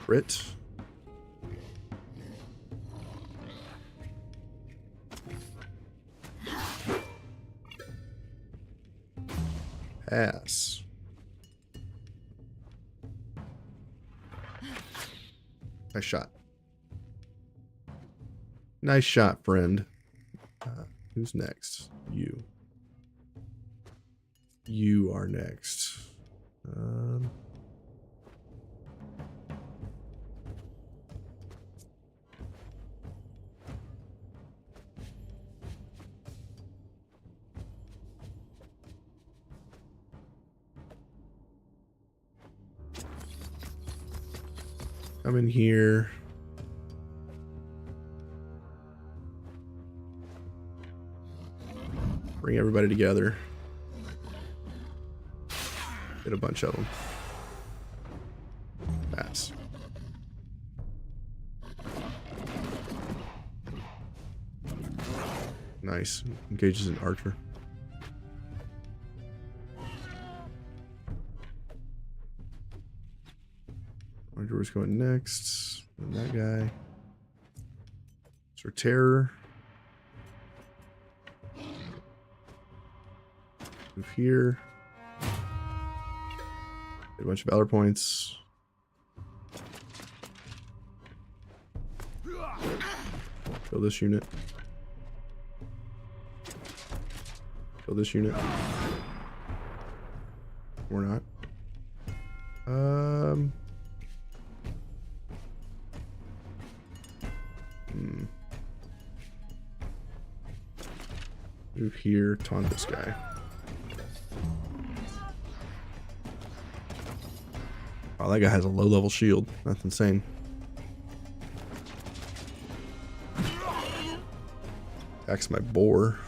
Crit. Pass. Nice shot. Nice shot, friend. Who's next? You. You are next. Come in here. Bring everybody together. Hit a bunch of them. Pass. Nice. Engages an archer. Where's going next? And that guy. Sir Terror. Move here. Get a bunch of valor points. Kill this unit. Kill this unit. Or not. Move here, taunt this guy. Oh, that guy has a low-level shield. That's insane. Attacks my boar.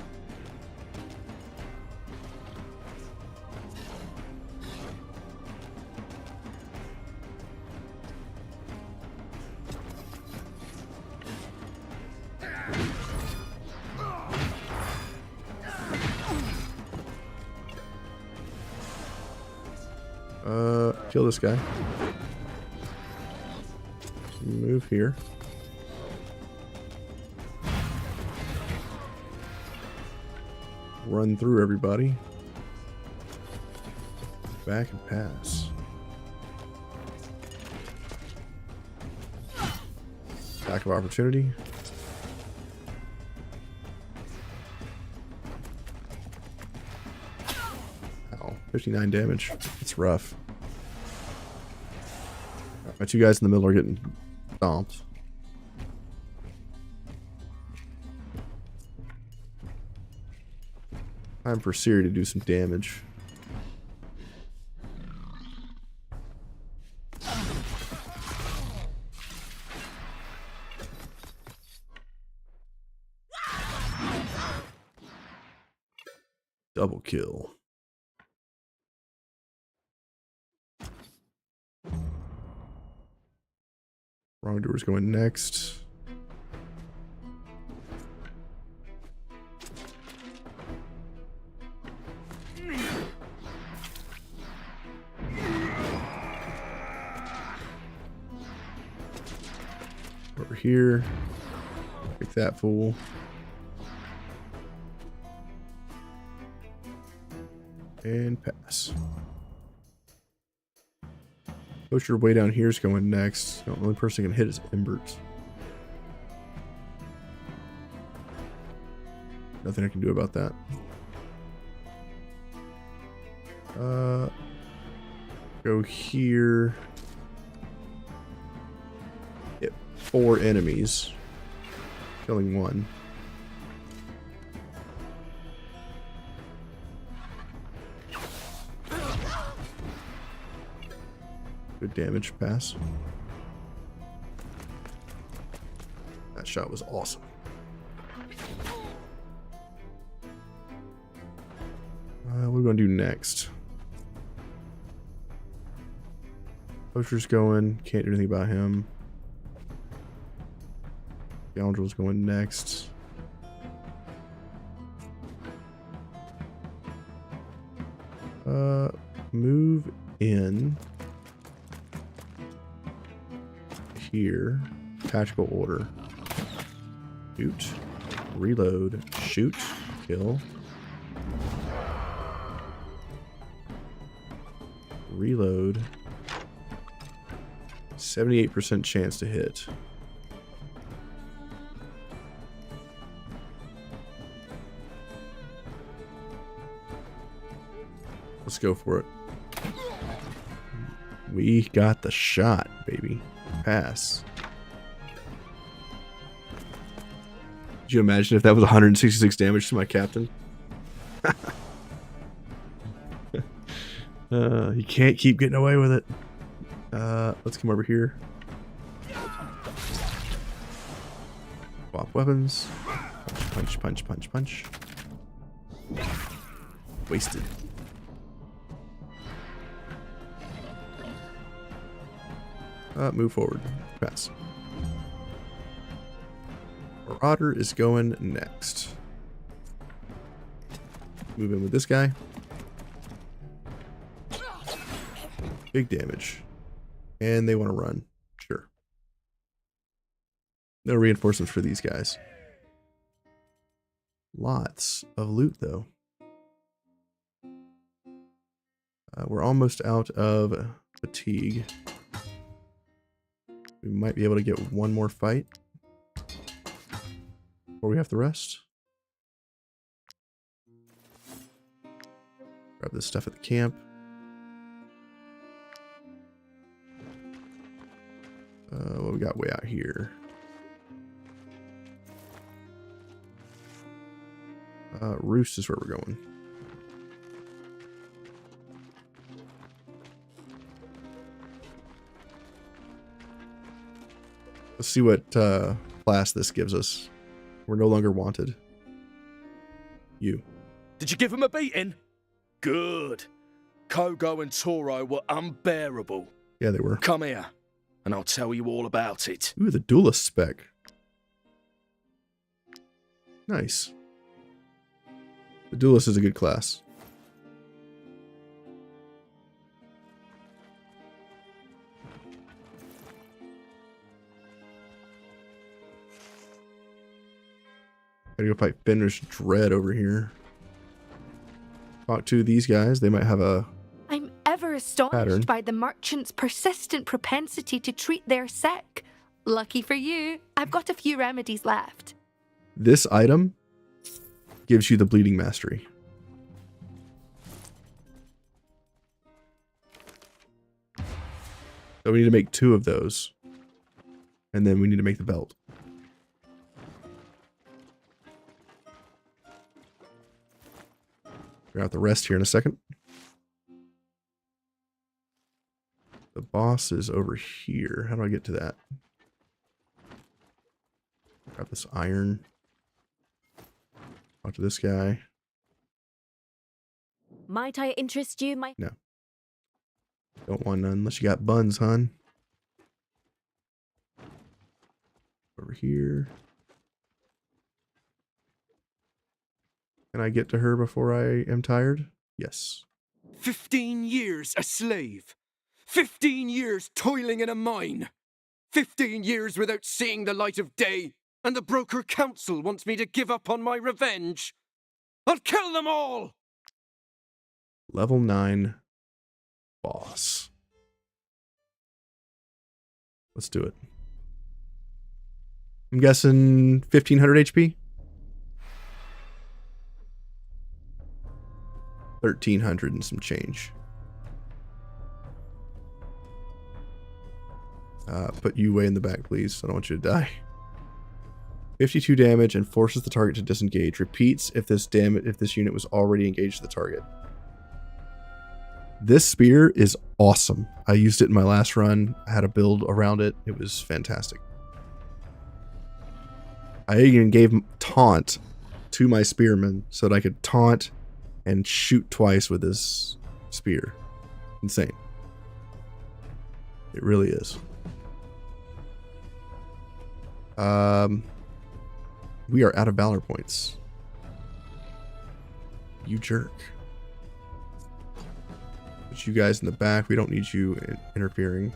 Kill this guy. Move here. Run through everybody. Back and pass. Attack of opportunity. Ow, 59 damage. It's rough. My two guys in the middle are getting stomped. Time for Siri to do some damage. Double kill. Wrongdoer's going next. Over here. Pick that fool. And pass. Poacher way down here is going next. The only person who can hit is Embers. Nothing I can do about that. Go here. Hit 4 enemies. Killing 1. Good damage, pass. That shot was awesome. What are we going to do next? Poacher's going. Can't do anything about him. Scoundrel's going next. Move in. here. Tactical order. Shoot. Reload. Shoot. Kill. Reload. 78% chance to hit. Let's go for it. We got the shot, baby. Pass. Could you imagine if that was 166 damage to my captain? You can't keep getting away with it. Let's come over here. Swap weapons. Punch, punch, punch, punch, punch. Wasted. Move forward. Pass. Marauder is going next. Move in with this guy. Big damage. And they want to run. Sure. No reinforcements for these guys. Lots of loot, though. We're almost out of fatigue. We might be able to get one more fight before we have to rest. Grab this stuff at the camp. What we got way out here? Roost is where we're going. Let's see what class this gives us. We're no longer wanted. You. Did you give him a beating? Good. Kogo and Toro were unbearable. Yeah, they were. Come here, and I'll tell you all about it. Ooh, the duelist spec. Nice. The duelist is a good class. Gotta go fight Fenris Dredd over here. Talk to these guys. They might have a I'm ever astonished pattern. by the merchant's persistent propensity to treat their sick. Lucky for you, I've got a few remedies left. This item gives you the bleeding mastery. So we need to make 2 of those. And then we need to make the belt. Figure out the rest here in a second. The boss is over here. How do I get to that? Grab this iron. Talk to this guy. Might I interest you, my... No. Don't want none unless you got buns, hon. Over here. Can I get to her before I am tired? Yes. 15 years a slave. 15 years toiling in a mine. 15 years without seeing the light of day. And the broker council wants me to give up on my revenge. I'll kill them all! Level 9 boss. Let's do it. I'm guessing 1500 HP? 1300 and some change. Put you way in the back, please. I don't want you to die. 52 damage and forces the target to disengage. Repeats if this unit was already engaged to the target. This spear is awesome. I used it in my last run. I had a build around it. It was fantastic. I even gave taunt to my spearman so that I could taunt and shoot twice with this spear. Insane. It really is. We are out of valor points. You jerk. Put you guys in the back. We don't need you interfering.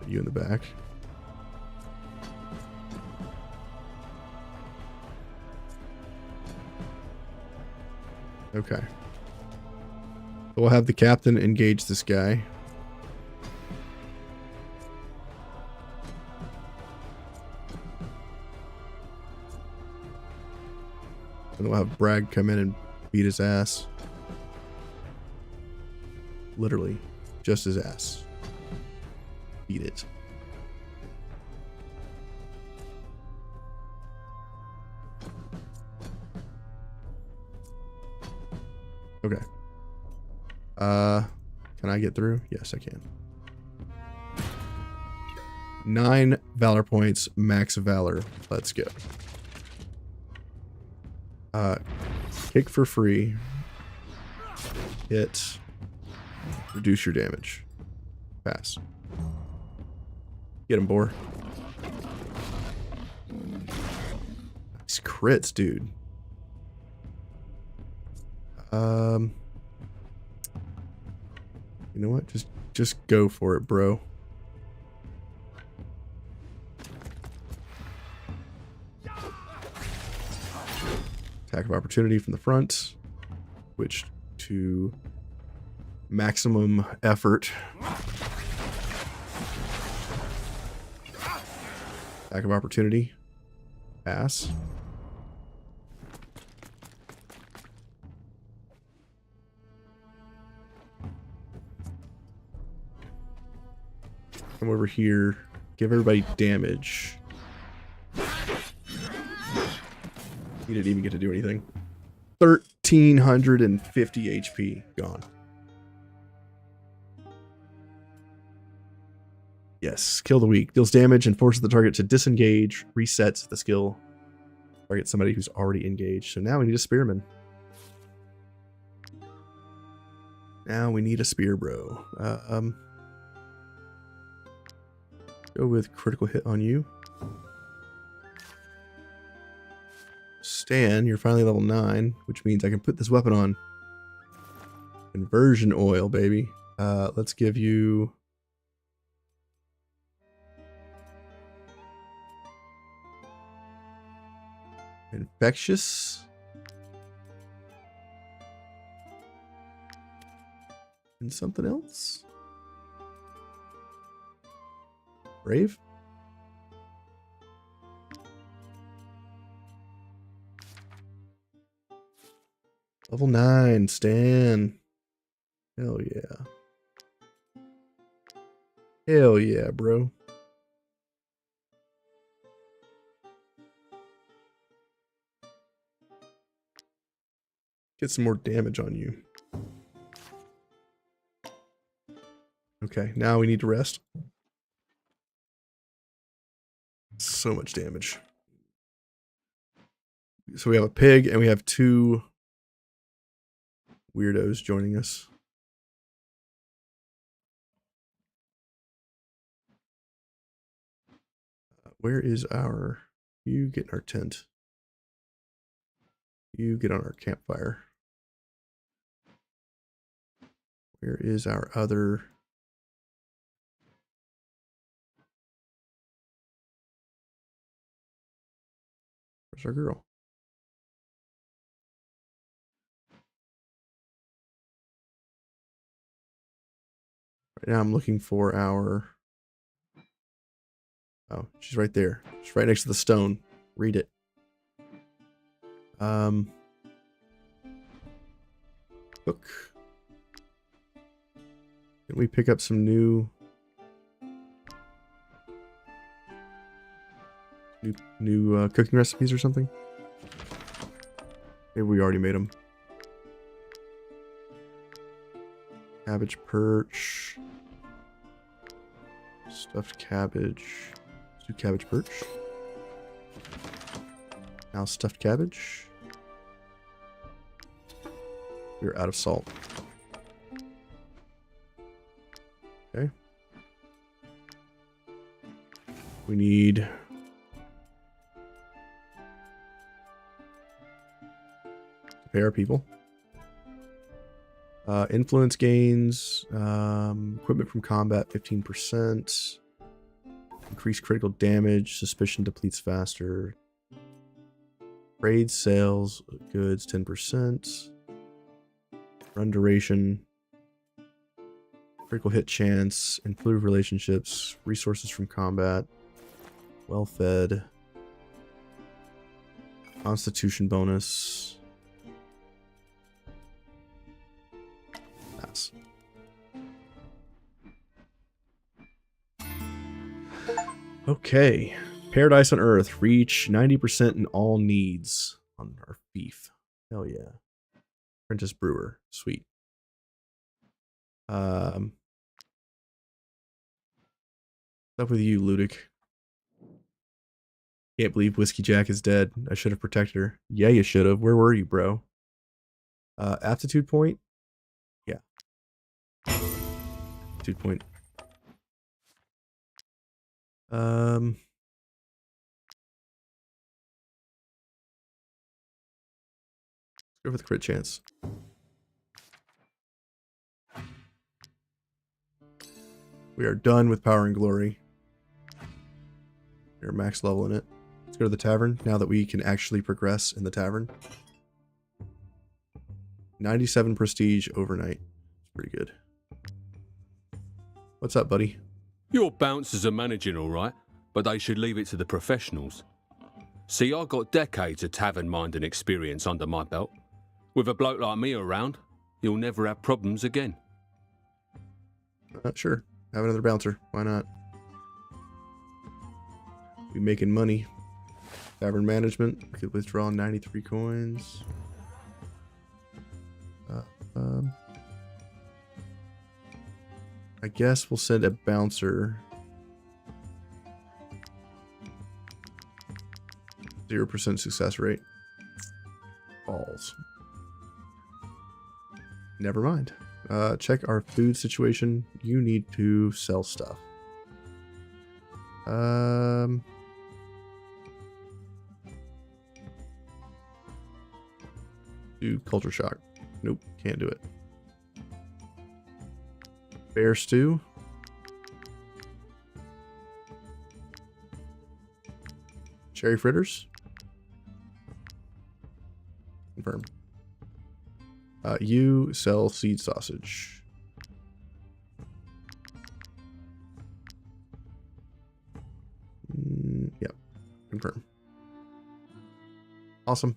You in the back. Okay. We'll have the captain engage this guy. And we'll have Bragg come in and beat his ass. Literally, just his ass. Beat it. Okay. Can I get through? Yes, I can. 9 valor points, max valor. Let's go. Kick for free. Hit. Reduce your damage. Pass. Get him, Boar. Nice crits, dude. You know what? Just go for it, bro. Attack of opportunity from the front. Switch to maximum effort. Attack of opportunity. Pass. Come over here. Give everybody damage. He didn't even get to do anything. 1,350 HP gone. Yes, kill the weak. Deals damage and forces the target to disengage. Resets the skill. Target somebody who's already engaged. So now we need a spearman. Now we need a spear, bro. Go with critical hit on you. Stan, you're finally level 9, which means I can put this weapon on. Conversion oil, baby. Let's give you... Infectious. And something else. Brave. Level 9, Stan. Hell yeah. Hell yeah, bro. Get some more damage on you. Okay, now we need to rest. So much damage. So we have a pig and we have 2 weirdos joining us. Where is our... You get in our tent. You get on our campfire. Where is our other... Where's our girl? Right now I'm looking for our... Oh, she's right there. She's right next to the stone. Read it. Cook. Can we pick up some new cooking recipes or something? Maybe we already made them. Cabbage perch. Stuffed cabbage. Let's do cabbage perch. Now stuffed cabbage. We're out of salt. Okay. We need to pay our people. Influence gains, equipment from combat 15%. Increase critical damage. Suspicion depletes faster. Trade sales goods 10%. Run duration. Critical hit chance. Improve relationships. Resources from combat. Well fed. Constitution bonus. Pass. Okay. Paradise on Earth. Reach 90% in all needs on our Fief. Hell yeah. Apprentice Brewer. Sweet. What's up with you, Ludic? Can't believe Whiskey Jack is dead. I should have protected her. Yeah, you should have. Where were you, bro? Aptitude point? Yeah. Aptitude point. Let's go for the crit chance. We are done with Power and Glory. We're max level in it. Let's go to the Tavern now that we can actually progress in the Tavern. 97 prestige overnight. It's pretty good. What's up, buddy? Your bouncers are managing all right, but they should leave it to the professionals. See, I got decades of tavern minding experience under my belt. With a bloke like me around, you'll never have problems again. Sure. Have another bouncer. Why not? Be making money. Tavern management. We could withdraw 93 coins. I guess we'll send a bouncer. 0% success rate. Balls. Never mind. Check our food situation. You need to sell stuff. Do culture shock. Nope, can't do it. Bear stew. Cherry fritters. Confirm. You sell seed sausage. Yep. Confirm. Awesome.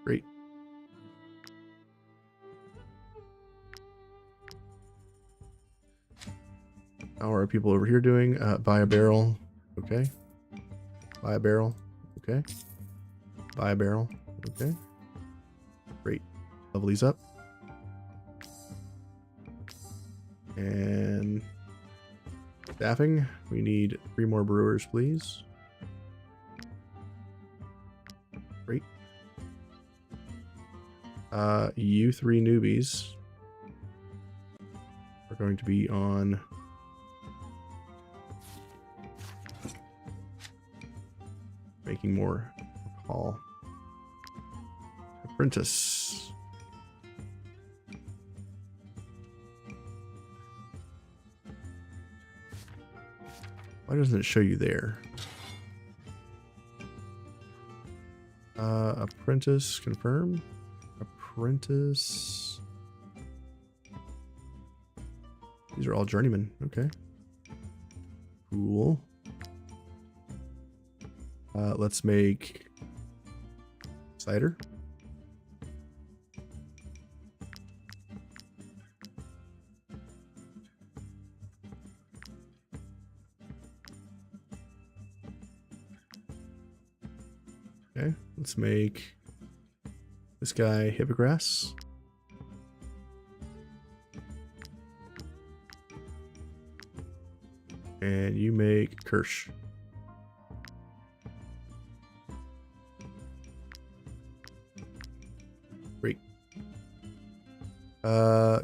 Great. How are people over here doing? Buy a barrel. Okay. Buy a barrel. Okay. Buy a barrel. Okay. Great. Level these up. And staffing. We need 3 more brewers, please. Great. You 3 newbies are going to be on making more alcohol. Apprentice. Why doesn't it show you there? Apprentice, confirm. Apprentice. These are all journeymen. Okay. Cool. Let's make cider. Okay, let's make this guy hippogras. And you make Kirsch. Great.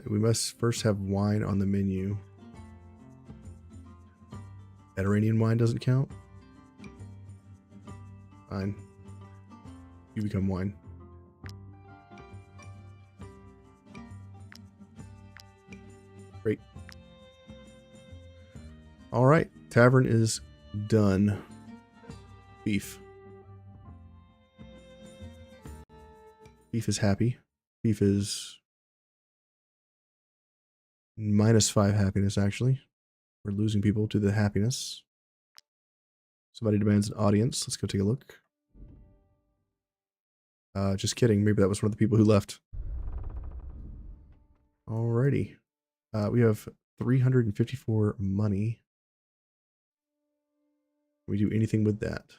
We must first have wine on the menu. Mediterranean wine doesn't count? Fine. You become wine. Great. All right. Tavern is done. Fief. Fief is happy. Fief is -5 happiness, actually. We're losing people to the happiness. Somebody demands an audience. Let's go take a look. Just kidding. Maybe that was one of the people who left. Alrighty. We have 354 money. Can we do anything with that?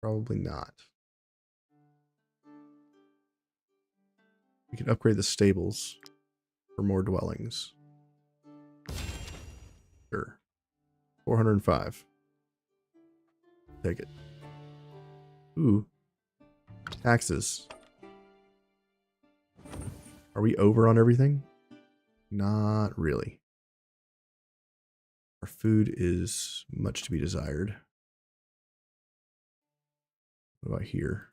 Probably not. We can upgrade the stables for more dwellings. Sure. 405. Take it. Ooh. Taxes. Are we over on everything? Not really. Our food is much to be desired. What about here?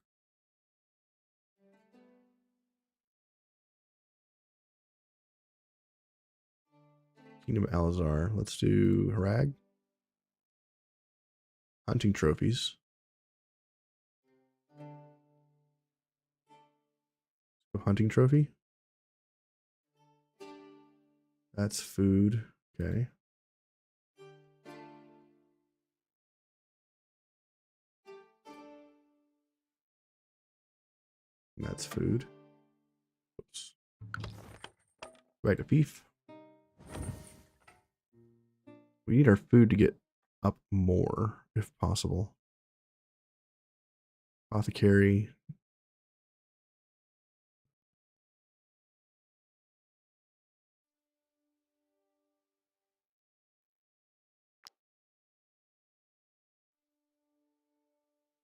Kingdom of Alazar. Let's do Harag. Hunting trophies. Hunting trophy. That's food. Okay. And that's food. Oops. Right to Fief. We need our food to get up more, if possible. Apothecary.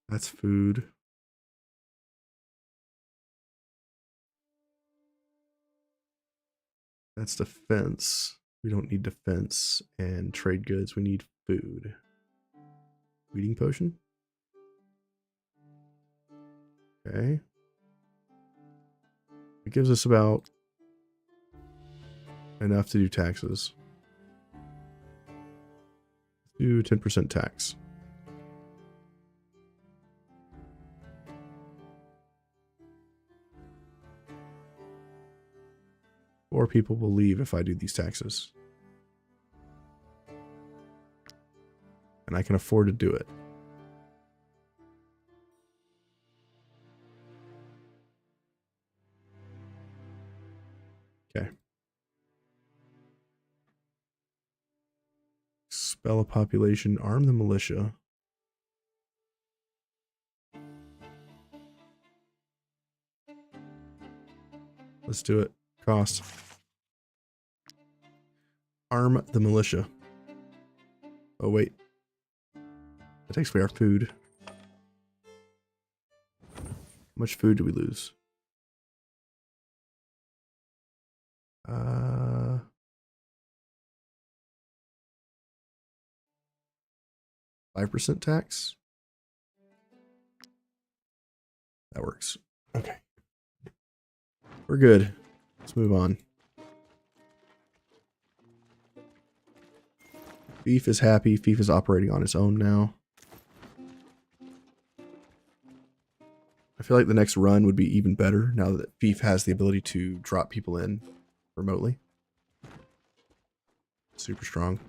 That's food. That's defense. We don't need defense and trade goods. We need food. Weeding potion. Okay. It gives us about enough to do taxes. Do 10% tax. Or people will leave if I do these taxes. And I can afford to do it. Okay. Expel a population, arm the militia. Let's do it. Cost. Arm the militia. Oh, wait. That takes away our food. How much food do we lose? 5% tax? That works. Okay. We're good. Let's move on. Fief is happy. Fief is operating on its own now. I feel like the next run would be even better now that Fief has the ability to drop people in remotely. Super strong.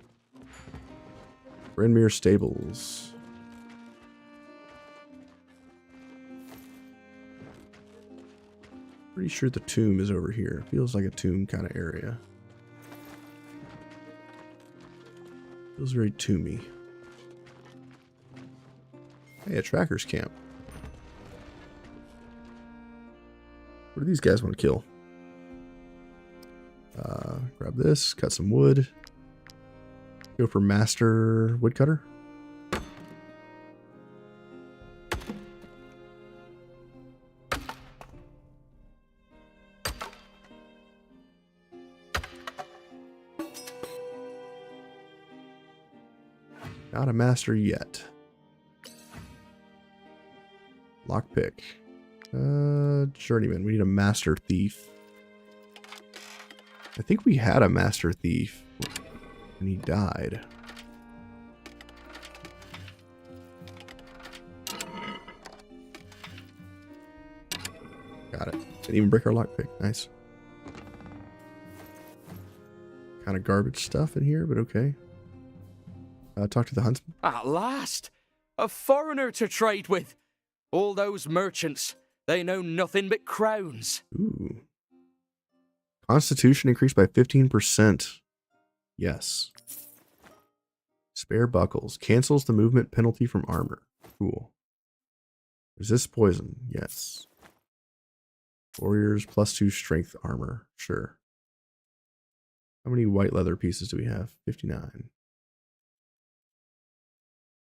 Grinmeer stables. Pretty sure the tomb is over here. Feels like a tomb kind of area. Feels very tomby. Hey, a tracker's camp. What do these guys want to kill? Grab this, cut some wood. Go for master woodcutter. Not a master yet. Lockpick. Journeyman. We need a master thief. I think we had a master thief and he died. Got it. Didn't even break our lockpick. Nice. Kind of garbage stuff in here, but okay. Talk to the huntsman. At last! A foreigner to trade with! All those merchants, they know nothing but crowns. Ooh. Constitution increased by 15%. Yes. Spare buckles. Cancels the movement penalty from armor. Cool. Resist poison. Yes. Warriors +2 strength armor. Sure. How many white leather pieces do we have? 59.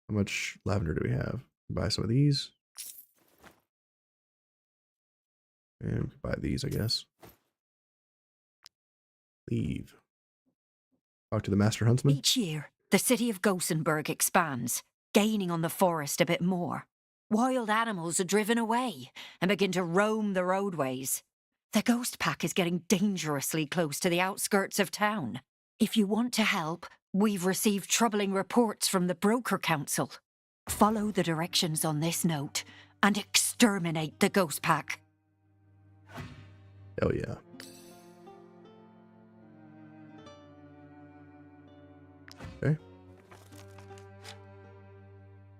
How much lavender do we have? Buy some of these. And we can buy these, I guess. Leave. Talk to the master huntsman. Each year, the city of Gothenburg expands, gaining on the forest a bit more. Wild animals are driven away and begin to roam the roadways. The ghost pack is getting dangerously close to the outskirts of town. If you want to help, we've received troubling reports from the Broker Council. Follow the directions on this note and exterminate the ghost pack. Hell yeah. Okay.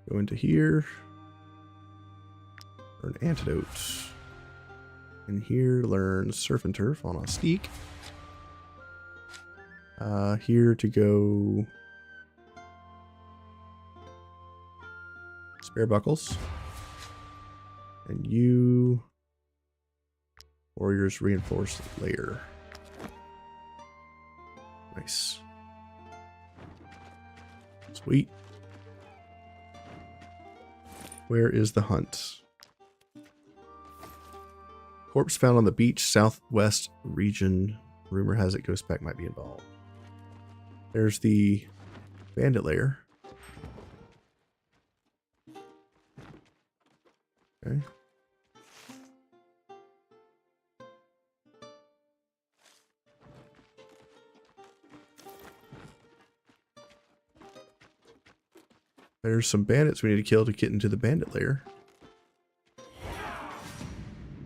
Go into here. Learn antidote. And here learn surf and turf on a steak. Here to go spare buckles. And you warriors reinforced layer. Nice. Sweet. Where is the hunt? Corpse found on the beach, southwest region. Rumor has it ghost pack might be involved. There's the bandit lair. Okay. There's some bandits we need to kill to get into the bandit lair.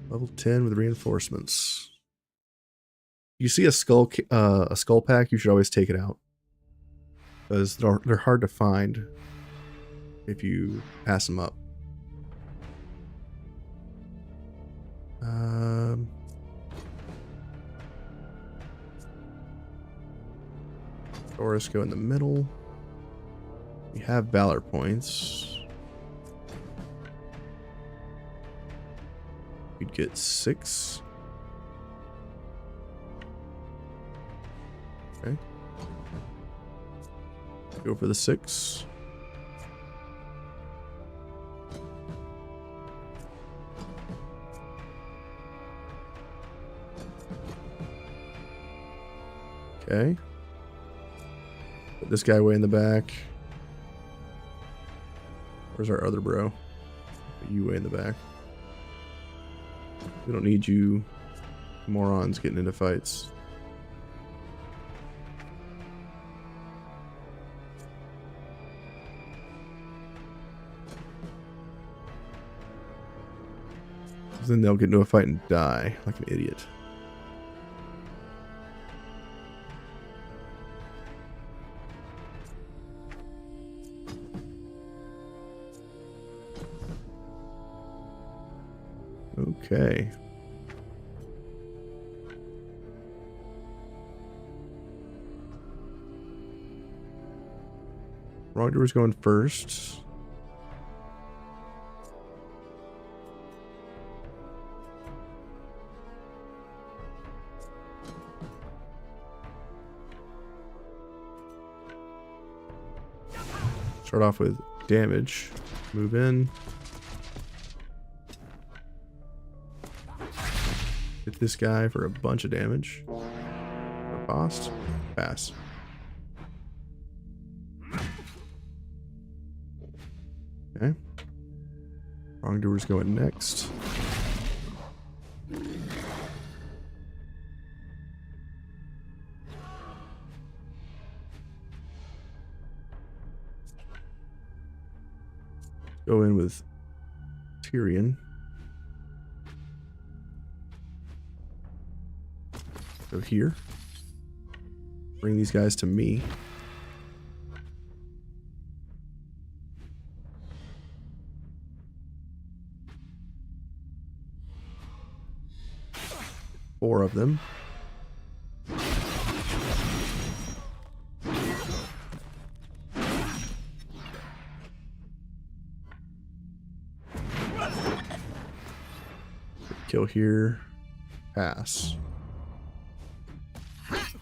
Level 10 with reinforcements. You see a skull pack, you should always take it out. Because they're hard to find if you pass them up. Taurus go in the middle. We have valor points. We'd get 6. Okay. Go for the 6. Okay. Put this guy way in the back. Where's our other bro? Put you way in the back. We don't need you morons getting into fights. Then they'll get into a fight and die like an idiot. Okay. Wrongdoer's going first. Start off with damage. Move in. Hit this guy for a bunch of damage. Boss. Pass. Okay. Wrongdoer's going next. Go in with Tyrion. Go here. Bring these guys to me. Four of them. Kill here. Pass.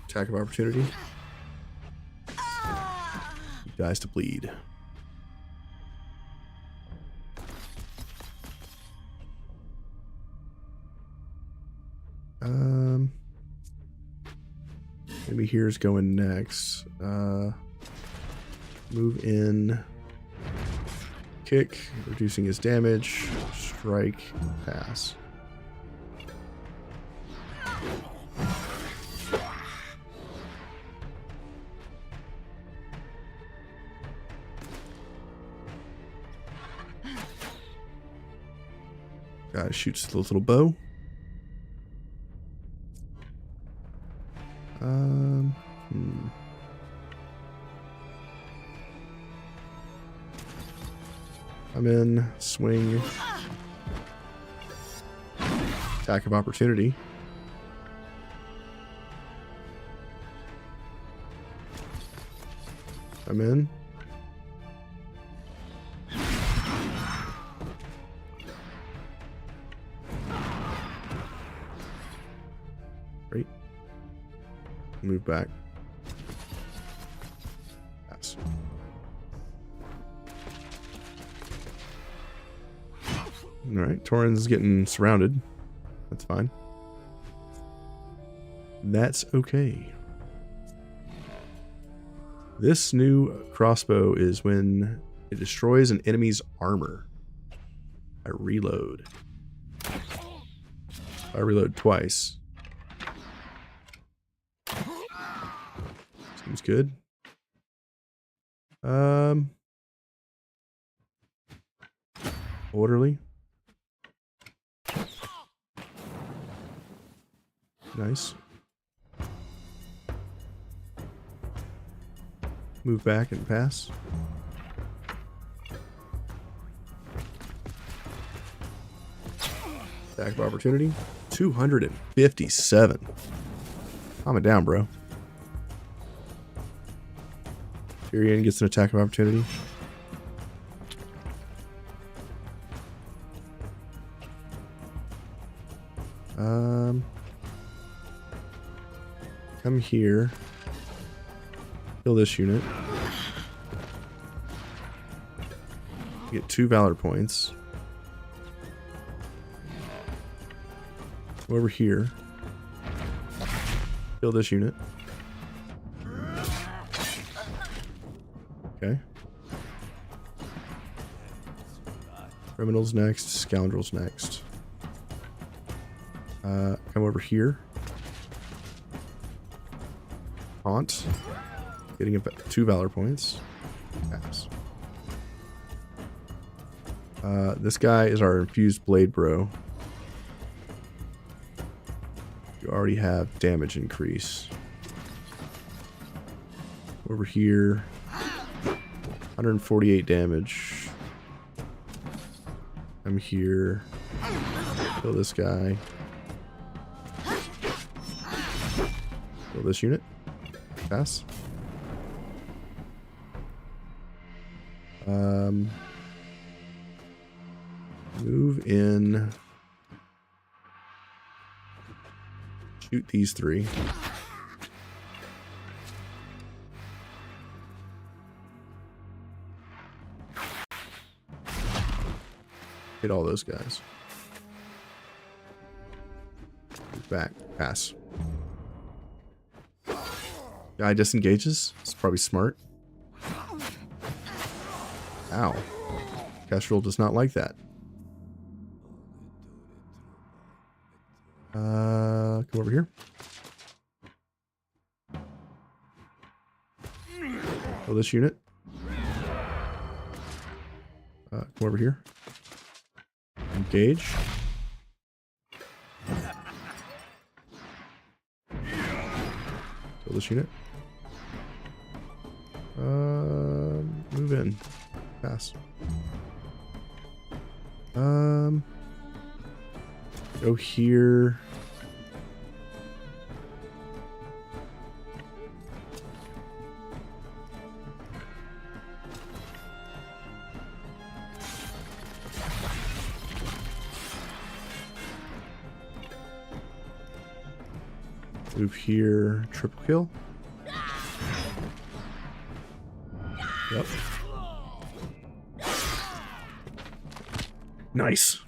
Attack of opportunity. He dies to bleed. Maybe here's going next. Move in. Kick, reducing his damage. Strike, pass. Guy shoots the little bow. I'm in, swing, attack of opportunity. I'm in. Great. Move back. Pass. Alright, Torrens getting surrounded. That's fine. That's okay. This new crossbow is when it destroys an enemy's armor. I reload. I reload twice. Seems good. Orderly. Nice. Move back and pass. Attack of opportunity. 257. Calm it down, bro. Tyrion gets an attack of opportunity. Come here. Kill this unit. Get 2 valor points. Go over here. Kill this unit. Okay. Criminals next. Scoundrels next. Come over here. Haunt. Getting 2 valor points. Pass. This guy is our infused blade bro. You already have damage increase. Over here. 148 damage. I'm here. Kill this guy. Kill this unit. Pass. Move in. Shoot these 3. Hit all those guys. Move back. Pass. Guy disengages. It's probably smart. Ow. Kestrel does not like that. Come over here. Kill this unit. Come over here. Engage. Kill this unit. Move in. Pass. Go here. Move here. Triple kill. Yep. Nice.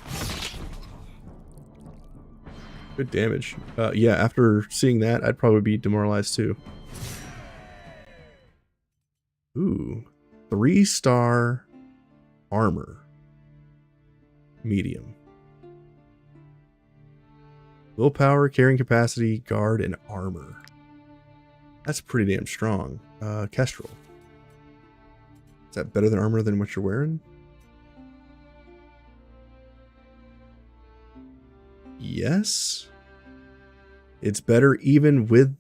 Good damage. Yeah, after seeing that, I'd probably be demoralized too. Ooh. 3-star armor. Medium. Willpower, carrying capacity, guard, and armor. That's pretty damn strong. Kestrel. Is that better than armor than what you're wearing? Yes. It's better even with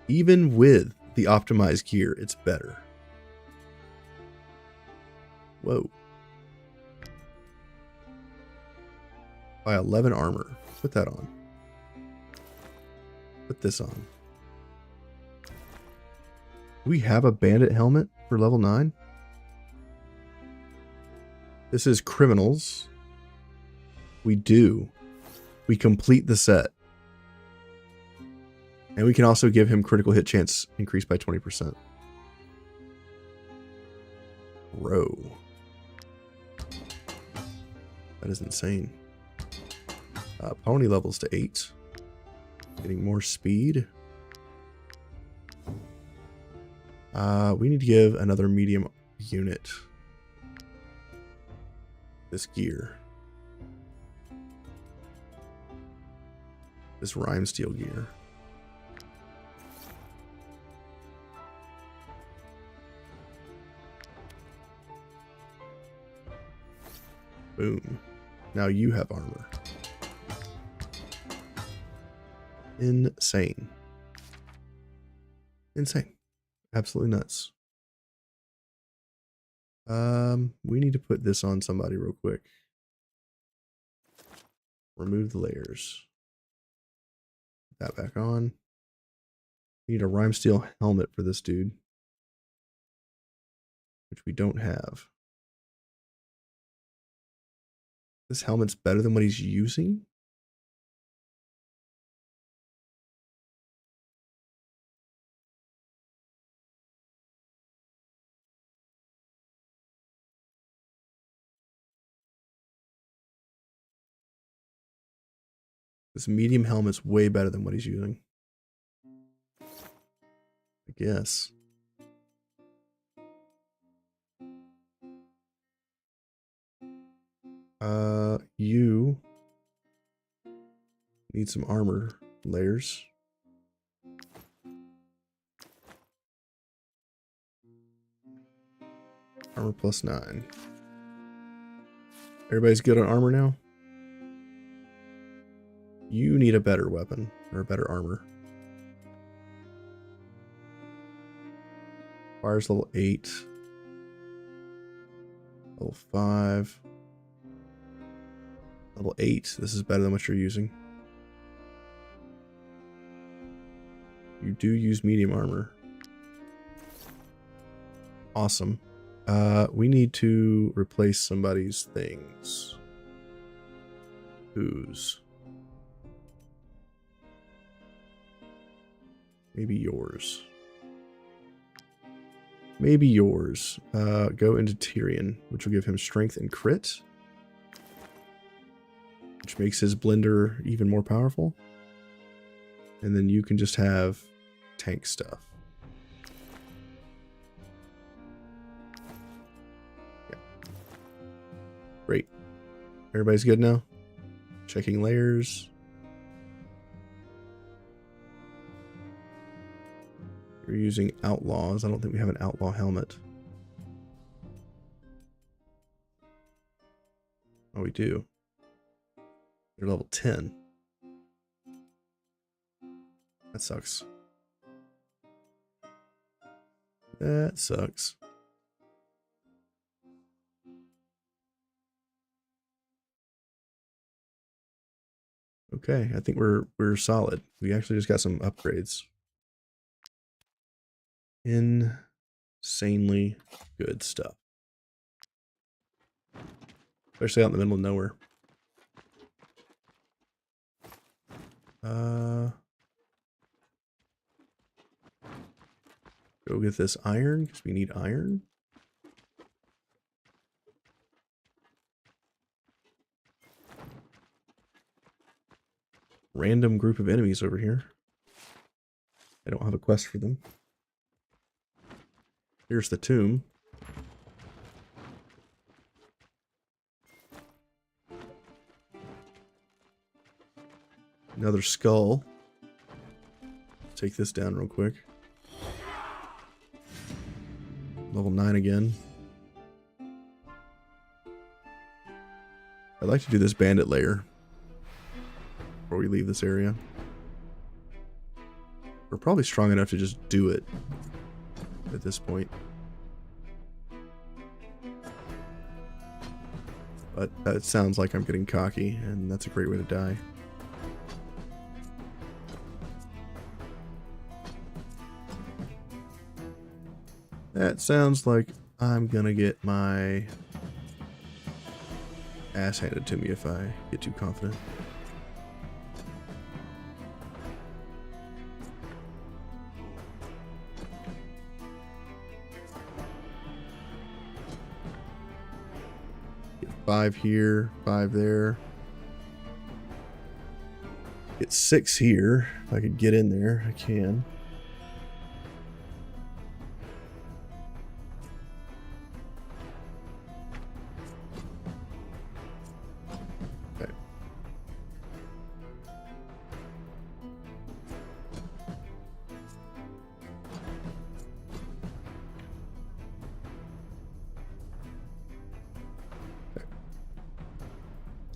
the optimized gear, it's better. Whoa. By 11 armor. Put that on. Put this on. Do we have a bandit helmet for level 9? This is criminals. We do. We complete the set. And we can also give him critical hit chance increased by 20%. Row. That is insane. Pony levels to 8. Getting more speed. We need to give another medium unit this gear. This rhyme steel gear. Boom. Now you have armor. Insane. Insane. Absolutely nuts. We need to put this on somebody real quick. Remove the layers. Put that back on. We need a rhyme steel helmet for this dude, which we don't have. This helmet's better than what he's using? This medium helmet's way better than what he's using. I guess. You need some armor layers. Armor plus 9. Everybody's good on armor now? You need a better weapon or a better armor. Fire's level 8. Level 5. Level 8. This is better than what you're using. You do use medium armor. Awesome. We need to replace somebody's things. Whose? Maybe yours. Maybe yours. Go into Tyrion, which will give him strength and crit, which makes his blender even more powerful. And then you can just have tank stuff. Yeah. Great. Everybody's good now? Checking layers. You're using outlaws. I don't think we have an outlaw helmet. we do. They're level 10. That sucks. That sucks. Okay, I think we're solid. We actually just got some upgrades. Insanely good stuff. Especially out in the middle of nowhere. Go get this iron, because we need iron. Random group of enemies over here. I don't have a quest for them. Here's the tomb. Another skull. Take this down real quick. Level 9 again. I'd like to do this bandit layer before we leave this area. We're probably strong enough to just do it at this point. But that sounds like I'm getting cocky, and that's a great way to die. That sounds like I'm gonna get my ass handed to me if I get too confident. Get 5 here, 5 there. Get 6 here. If I could get in there, I can.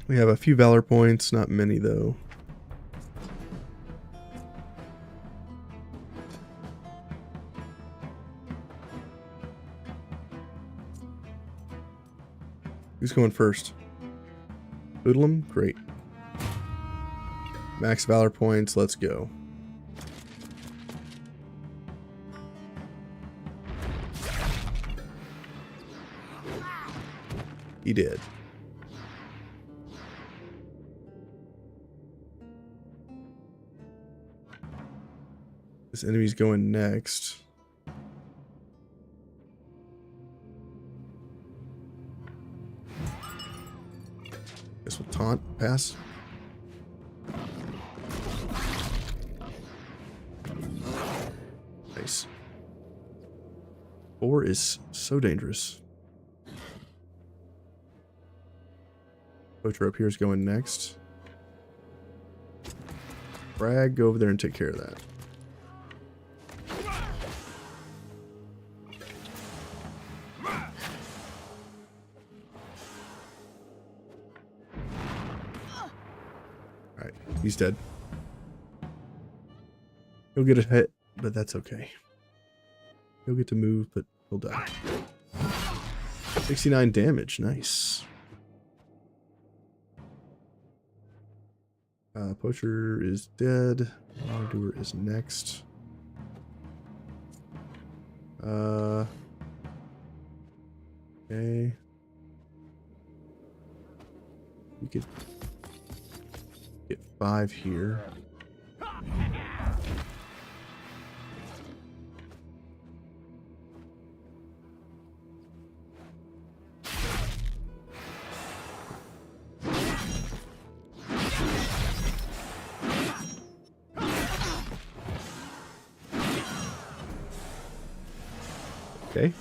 We have a few valor points, not many though. Who's going first? Hoodlum? Great. Max valor points, let's go. He did. This enemy's going next. Guess we'll taunt, pass. Nice. 4 is so dangerous. Poacher up here is going next. Bragg, go over there and take care of that. Alright, he's dead. He'll get a hit, but that's okay. He'll get to move, but he'll die. 69 damage, nice. Poacher is dead. Doer is next. Okay. We could get 5 here. Okay.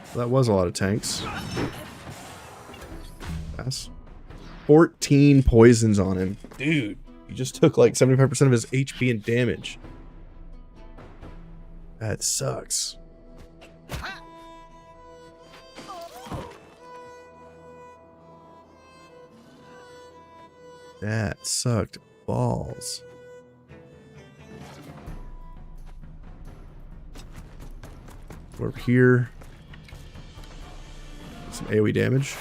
Well, that was a lot of tanks. Pass. 14 poisons on him. Dude, he just took like 75% of his HP and damage. That sucks. That sucked balls. Over here. Some AoE damage.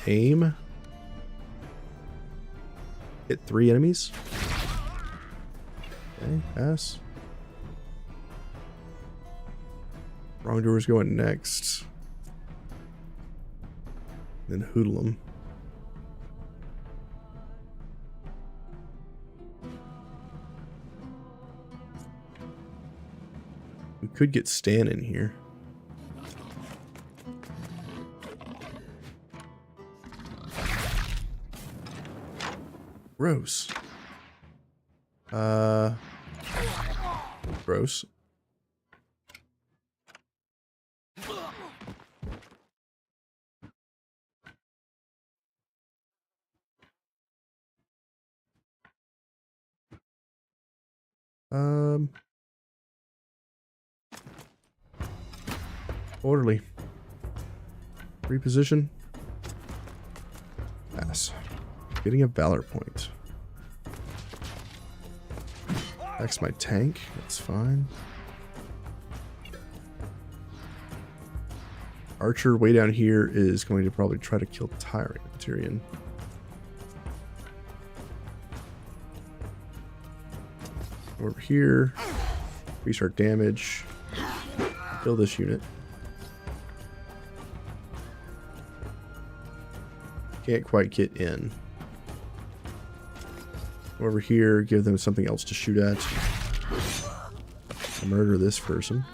Aim. Hit 3 enemies. Okay, pass. Wrongdoer's going next. Then Hoodlum. We could get Stan in here. Gross. Gross. Orderly. Reposition. Pass. Getting a valor point. That's my tank. That's fine. Archer way down here is going to probably try to kill Tyrion. Over here. Increase our damage. Kill this unit. Can't quite get in. Over here, give them something else to shoot at. Murder this person.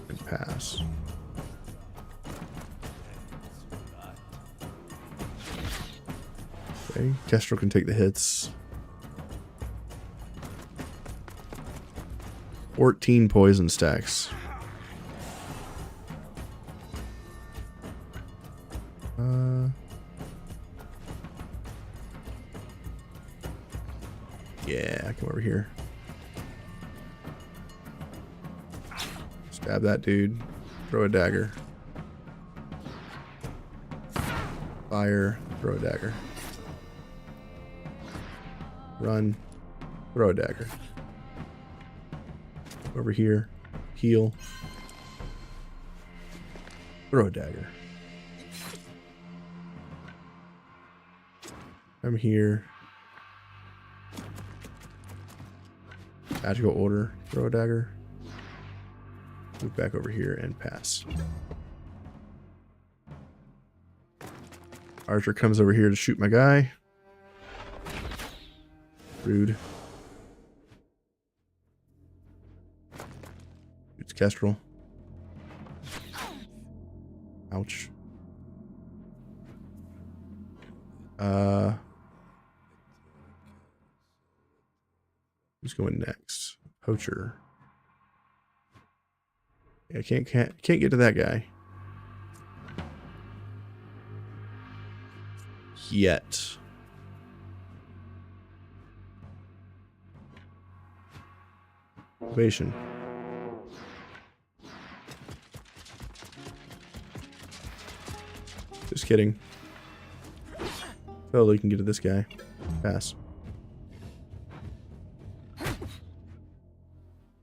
And pass. Okay, Kestrel can take the hits. 14 poison stacks. Yeah, come over here. Stab that dude. Throw a dagger. Fire. Throw a dagger. Run. Throw a dagger. Over here. Heal. Throw a dagger. I'm here. Magical order. Throw a dagger. Move back over here and pass. Archer comes over here to shoot my guy. Rude. It's Kestrel. Ouch. Who's going next? Poacher. Yeah, can't get to that guy. Yet. Ovation. Just kidding. Totally can get to this guy. Pass.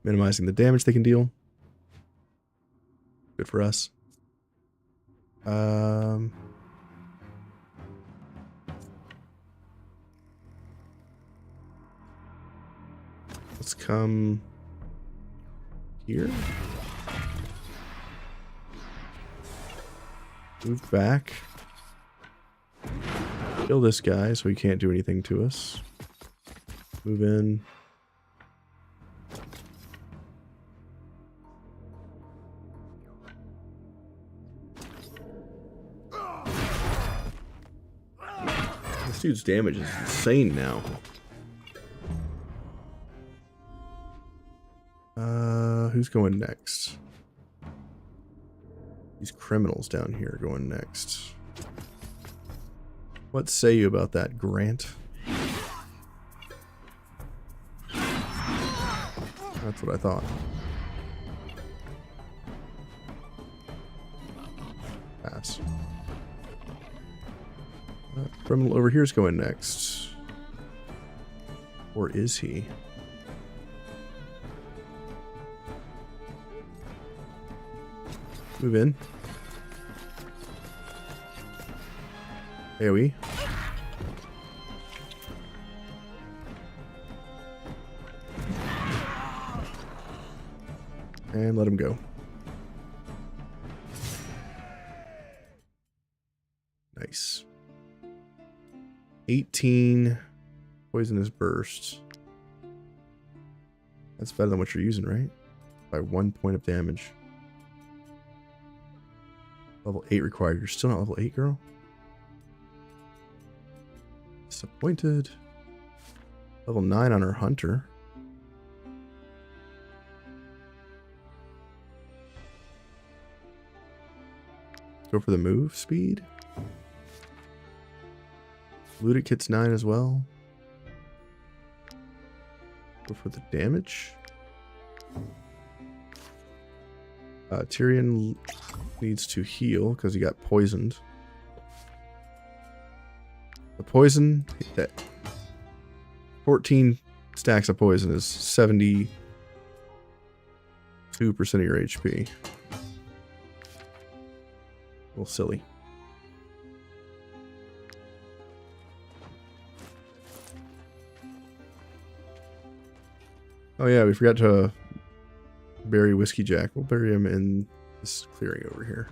Minimizing the damage they can deal. Good for us. Let's come here. Move back. Kill this guy so he can't do anything to us. Move in. This dude's damage is insane now. Who's going next? These criminals down here going next. What say you about that, Grant? That's what I thought. Pass. Criminal over here is going next. Or is he? Move in. AoE. And let him go. Nice. 18 poisonous bursts. That's better than what you're using, right? By 1 point of damage. Level 8 required. You're still not level 8, girl? Disappointed. Level 9 on our hunter. Go for the move speed. Looted kit's 9 as well. Go for the damage. Tyrion needs to heal because he got poisoned. The poison, that 14 stacks of poison is 72% of your HP. A little silly. Oh yeah, we forgot to bury Whiskey Jack. We'll bury him in this clearing over here.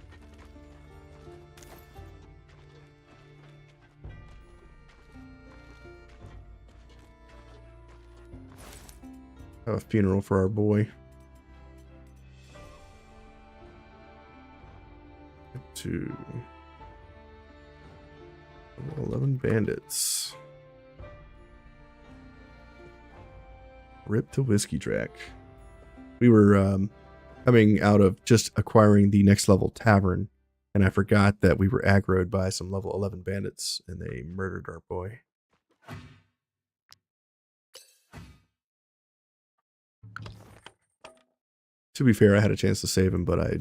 Have a funeral for our boy. Up to 11 bandits. Rip to Whiskey Jack. We were coming out of just acquiring the next level tavern, and I forgot that we were aggroed by some level 11 bandits, and they murdered our boy. To be fair, I had a chance to save him, but I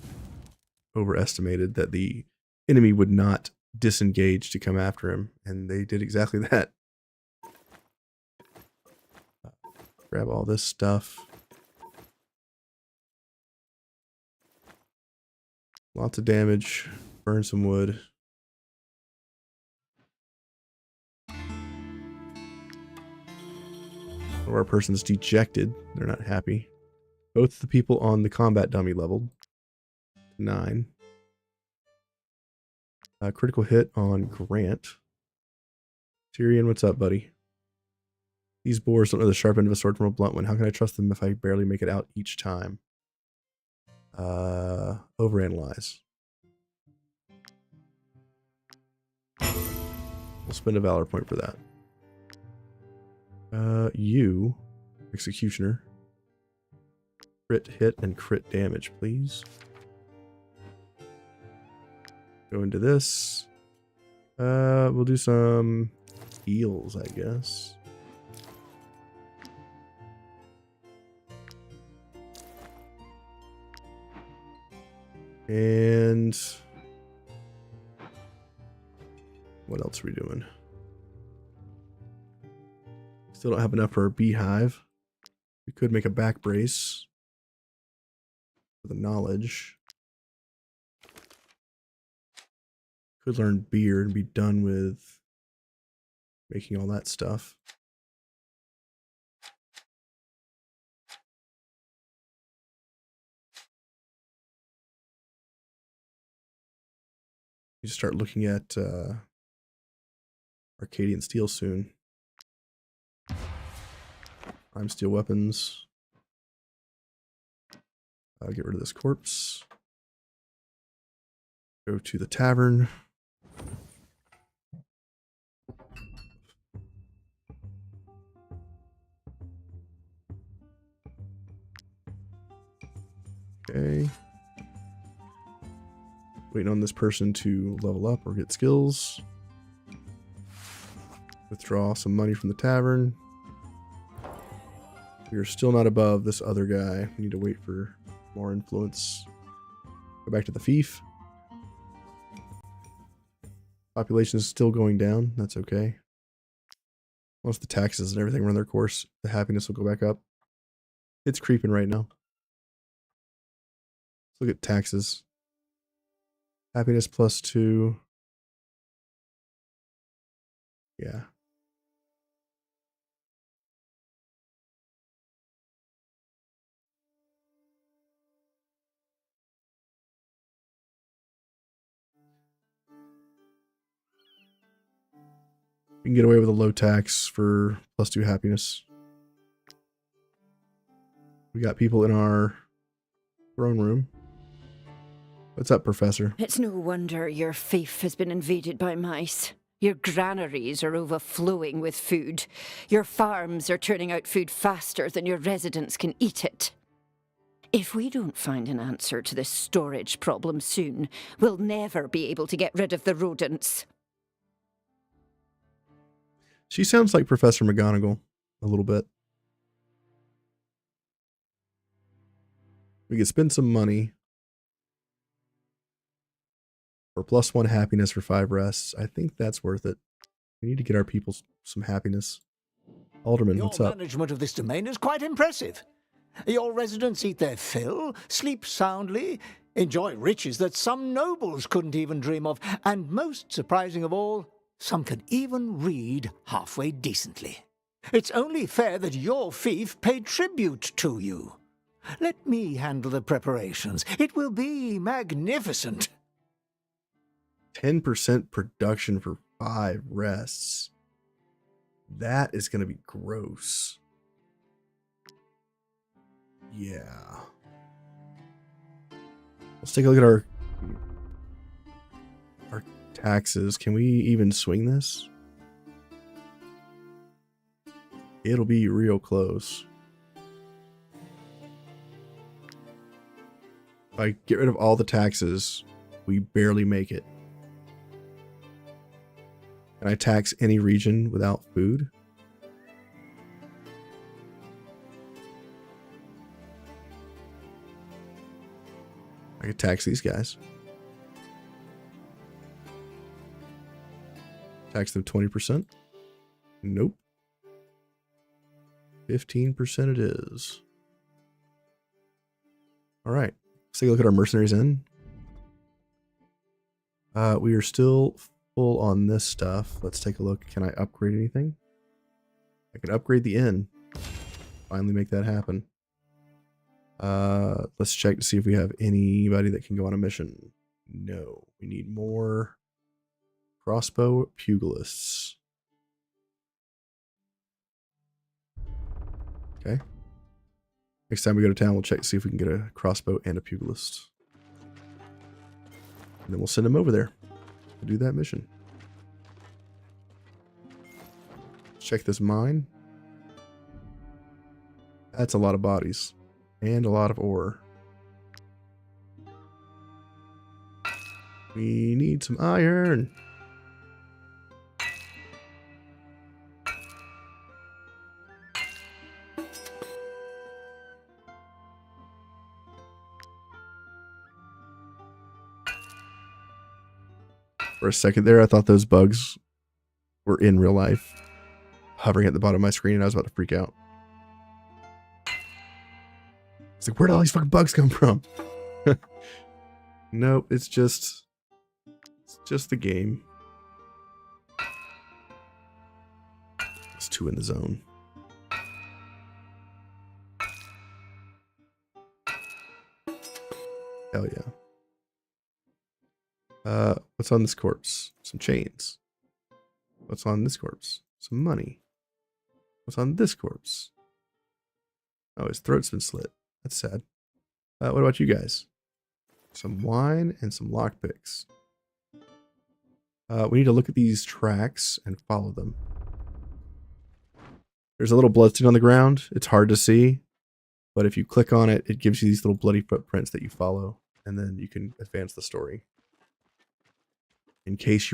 overestimated that the enemy would not disengage to come after him, and they did exactly that. Grab all this stuff. Lots of damage. Burn some wood. Our person's dejected. They're not happy. Both the people on the combat dummy leveled. 9. Critical hit on Grant. Tyrion, what's up, buddy? These boars don't know the sharp end of a sword from a blunt one. How can I trust them if I barely make it out each time? Overanalyze. We'll spend a valor point for that. You, Executioner. Crit hit and crit damage, please. Go into this. We'll do some heals, I guess. And what else are we doing? Still don't have enough for our beehive. We could make a back brace for the knowledge. Could learn beer and be done with making all that stuff. You start looking at Arcadian steel soon. Prime steel weapons. I'll get rid of this corpse. Go to the tavern. Okay. Waiting on this person to level up or get skills. Withdraw some money from the tavern. We are still not above this other guy. We need to wait for more influence. Go back to the Fief. Population is still going down. That's okay. Once the taxes and everything run their course, the happiness will go back up. It's creeping right now. Let's look at taxes. Happiness +2. Yeah. We can get away with a low tax for +2 happiness. We got people in our throne room. What's up, Professor? It's no wonder your fief has been invaded by mice. Your granaries are overflowing with food. Your farms are turning out food faster than your residents can eat it. If we don't find an answer to this storage problem soon, we'll never be able to get rid of the rodents. She sounds like Professor McGonagall a little bit. We could spend some money for +1 happiness for 5 rests. I think that's worth it. We need to get our people some happiness. Alderman, what's up? Your management of this domain is quite impressive. Your residents eat their fill, sleep soundly, enjoy riches that some nobles couldn't even dream of, and most surprising of all, some can even read halfway decently. It's only fair that your fief pay tribute to you. Let me handle the preparations. It will be magnificent. 10% production for 5 rests. That is going to be gross. Yeah. Let's take a look at our taxes. Can we even swing this? It'll be real close. If I get rid of all the taxes, we barely make it. Can I tax any region without food? I could tax these guys. Tax them 20%. Nope. 15% it is. All right. Let's take a look at our mercenaries in. We are still full on this stuff. Let's take a look. Can I upgrade anything? I can upgrade the inn. Finally make that happen. Let's check to see if we have anybody that can go on a mission. No. We need more crossbow pugilists. Okay. Next time we go to town, we'll check to see if we can get a crossbow and a pugilist. And then we'll send them over there to do that mission. Check this mine. That's a lot of bodies. And a lot of ore. We need some iron. For a second there, I thought those bugs were in real life, hovering at the bottom of my screen, and I was about to freak out. It's like, where did all these fucking bugs come from? Nope, it's just the game. It's 2 in the zone. Hell yeah. What's on this corpse? Some chains. What's on this corpse? Some money. What's on this corpse? Oh, his throat's been slit. That's sad. What about you guys? Some wine and some lockpicks. We need to look at these tracks and follow them. There's a little bloodstain on the ground. It's hard to see, but if you click on it, it gives you these little bloody footprints that you follow, and then you can advance the story. In case you